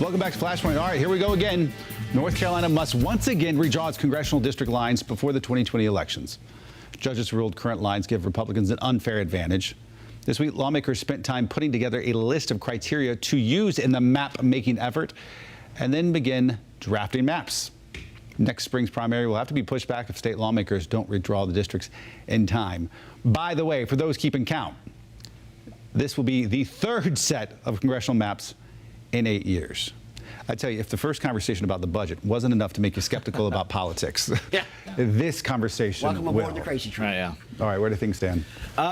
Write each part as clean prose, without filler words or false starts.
Welcome back to Flashpoint. All right, here we go again. North Carolina must once again redraw its congressional district lines before the 2020 elections. Judges ruled current lines give Republicans an unfair advantage. This week, lawmakers spent time putting together a list of criteria to use in the map-making effort and then begin drafting maps. Next spring's primary will have to be pushed back if state lawmakers don't redraw the districts in time. By the way, for those keeping count, this will be the third set of congressional maps in 8 years. I tell you, if the first conversation about the budget wasn't enough to make you skeptical about politics, this conversation Welcome will. aboard the crazy train. Right, yeah. All right, where do things stand?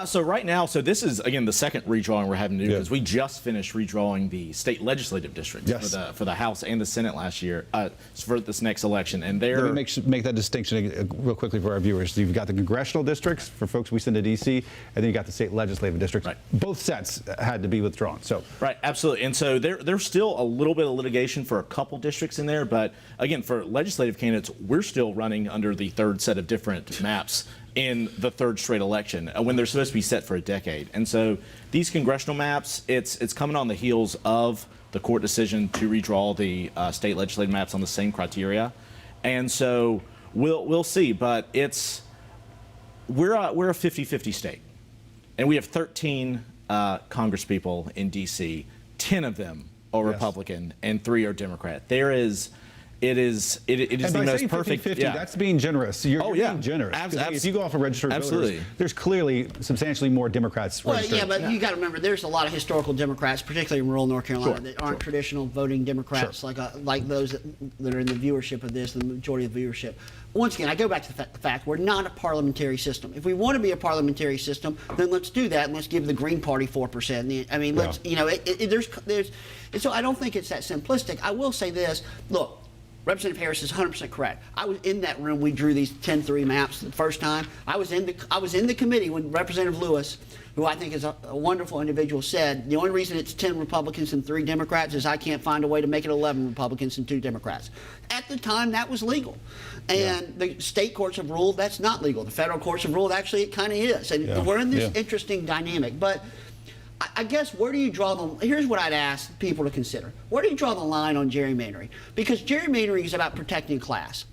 So right now, this is, again, the second redrawing we're having to do because we just finished redrawing the state legislative districts for the House and the Senate last year for this next election. And they're... Let me make that distinction real quickly for our viewers. You've got the congressional districts for folks we send to D.C., and then you got the state legislative districts. Right. Both sets had to be withdrawn. So Right, absolutely. And so there's still a little bit of litigation for a couple districts in there, but again, for legislative candidates, we're still running under the third set of different maps in the third straight election when they're supposed to be set for a decade. And so these congressional maps, it's coming on the heels of the court decision to redraw the state legislative maps on the same criteria. And so we'll see, but we're a 50-50 state. And we have 13 congresspeople in D.C., 10 of them are Republican and 3 are Democrat. It is the most perfect. 50, that's being generous. You're being generous. If you go off of registered voters, there's clearly substantially more Democrats registered. Well, yeah, but you got to remember, there's a lot of historical Democrats, particularly in rural North Carolina, that aren't traditional voting Democrats like those that are in the viewership of this, the majority of the viewership. Once again, I go back to the fact we're not a parliamentary system. If we want to be a parliamentary system, then let's do that and let's give the Green Party 4%. I mean, let's so I don't think it's that simplistic. I will say this: look. Representative Harris is 100% correct. I was in that room. We drew these 10-3 maps the first time. I was in the committee when Representative Lewis, who I think is a wonderful individual, said the only reason it's 10 Republicans and 3 Democrats is I can't find a way to make it 11 Republicans and 2 Democrats. At the time, that was legal. And the state courts have ruled that's not legal. The federal courts have ruled actually it kind of is. And we're in this interesting dynamic. But I guess where do you draw the... Here's what I'd ask people to consider. Where do you draw the line on gerrymandering? Because gerrymandering is about protecting class.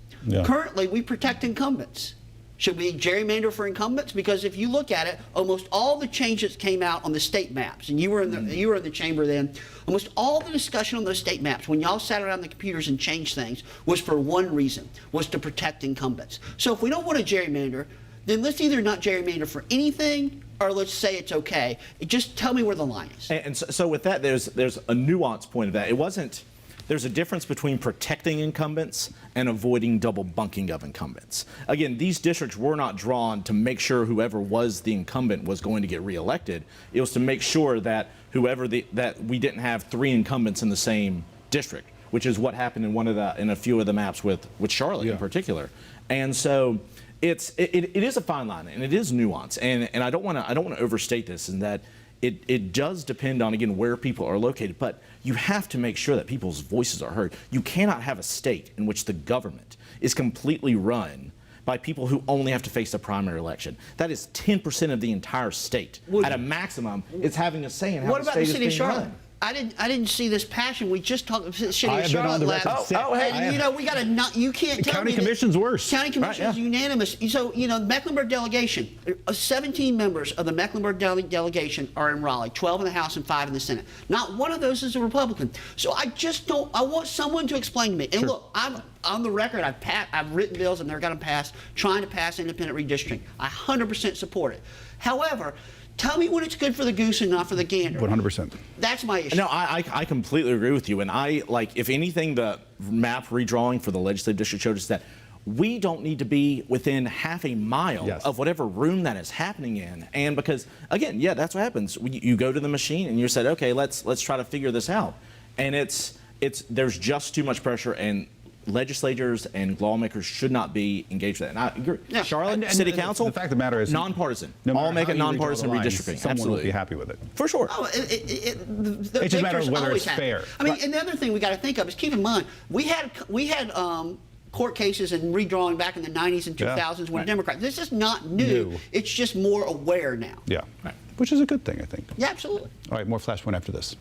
Currently, we protect incumbents. Should we gerrymander for incumbents? Because if you look at it, almost all the changes came out on the state maps, and you were in the chamber then. Almost all the discussion on those state maps, when y'all sat around the computers and changed things, was for one reason: was to protect incumbents. So if we don't want to gerrymander, then let's either not gerrymander for anything, or let's say it's okay. Just tell me where the line is. And so with that, there's a nuanced point of that. It wasn't. There's a difference between protecting incumbents and avoiding double bunking of incumbents. Again, these districts were not drawn to make sure whoever was the incumbent was going to get reelected. It was to make sure that that we didn't have 3 incumbents in the same district, which is what happened in a few of the maps with Charlotte in particular. And so it is a fine line, and it is nuance, and I don't want to overstate this, in that it does depend on, again, where people are located, but you have to make sure that people's voices are heard. You cannot have a state in which the government is completely run by people who only have to face a primary election. That is 10% of the entire state. At a maximum, it's having a say in how the state is being run. I didn't see this passion. We just talked about the city of Charlotte last. Hey, you know, we got to you can't tell county me commission's worse. County commission is unanimous. So, you know, Mecklenburg delegation, 17 members of the Mecklenburg delegation are in Raleigh, 12 in the House and 5 in the Senate. Not one of those is a Republican. So I just don't. I want someone to explain to me. And look, I'm on the record. I've written bills and they're going to pass, trying to pass independent redistricting. I 100% support it. However, tell me when it's good for the goose and not for the gander. 100%. That's my issue. No, I completely agree with you. And if anything, the map redrawing for the legislative district showed us that we don't need to be within half a mile of whatever room that is happening in. And because, again, that's what happens. You go to the machine and you said, okay, let's try to figure this out. And there's just too much pressure, and legislators and lawmakers should not be engaged with that. And I agree. Charlotte City Council, the fact of the matter is, nonpartisan. All make it nonpartisan redistricting. Someone will be happy with it. For sure. Oh, it just matters whether it's fair. I mean, and the other thing we got to think of is, keep in mind, we had court cases and redrawing back in the 90s and 2000s when Democrats. This is not new. It's just more aware now. Yeah. Which is a good thing, I think. Yeah, absolutely. All right, more Flashpoint after this.